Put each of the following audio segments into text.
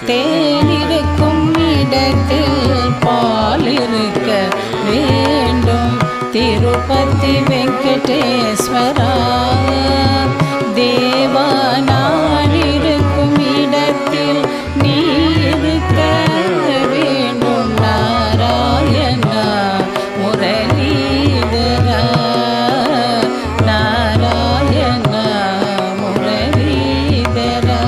தேனிருக்கும் இடத்தில் பால் இருக்க வேண்டும். திருப்பதி வெங்கடேஸ்வரா தேவா, நான் இருக்கும் இடத்தில் நீ இருக்க வேண்டும். நாராயணா முரளிதரா, நாராயணா முரளிதரா.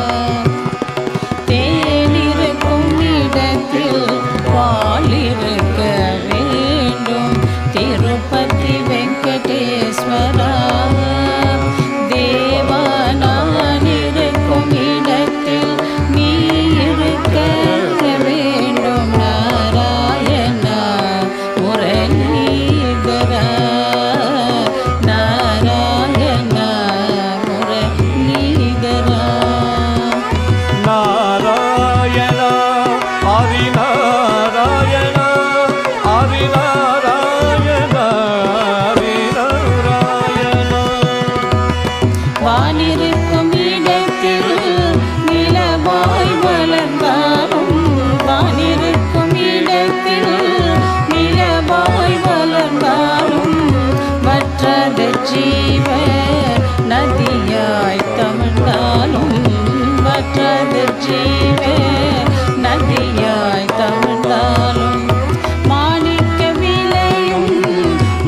தேனிருக்கும் இடத்தில் பால் இருக்க வேண்டும். திருப்பதி வெங்கடேஸ்வரா தேவா, நான் இருக்கும் இடத்தில் நீ இருக்க வேண்டும். நாராயணா முரளிதரா, நாராயணா முரளிதரா. நாராயணா ஹரிநாராயணா ஹரிநாராயணா ஹரிநாராயணா. வானிருக்கும் இடத்தில் நிலவாய் வளர்ந்தாலும், வானிருக்கும் இடத்தில் நிலவாய் வளர்ந்தாலும், மற்றது ஜீவ நதியாய் தமிழ்ந்தாலும், மற்றது ஜீவ நதியாய் தமிழ்ந்தாலும், மாணிக்க விளையும்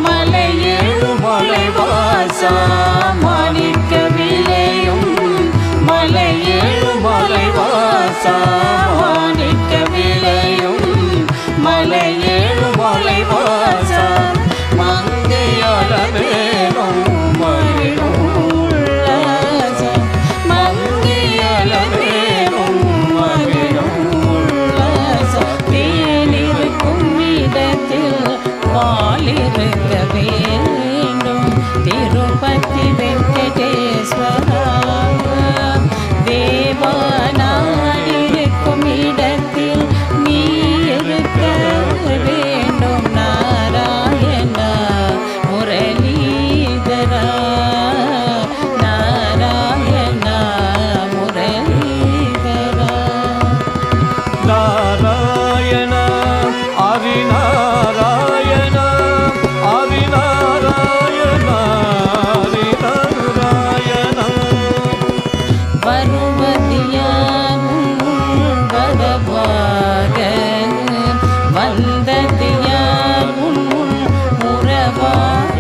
மலையேழும் மலைவாசா, மாணிக்க விளையும் மலையேழும் மலைவாசா, மாணிக்க விளையும் மலையேழும் மலைவாசா. மங்கையளவேனும் மகிழும் உல்லாசம், மங்கையளவேனும் மகிழும் உல்லாசம். தேனிருக்கும் இடத்தில் பால் இருக்க வேண்டும். திருப்பதி வெங்கடேஸ்வரா தேவா, நான் இருக்கும் இடத்தில் நீ இருக்க வேண்டும். நாராயணா முரளிதரா, நாராயணா முரளிதரா. நாராயணா ஹரிநாராயணா ஹரிநாராயணா ஹரிநாராயணா. வருவதியான் வரவாக, வந்ததியான் உறவாக,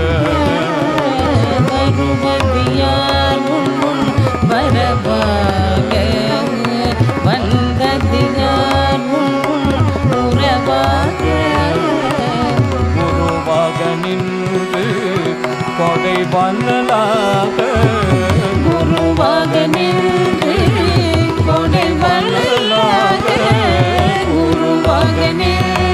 வருவதியான் வரவாக, வந்ததியான் உறவாக. குருவாக நின்று கொடை வல்லலாக, குருவாக நின்று கொடை வல்லலாக, குருவாக நின்று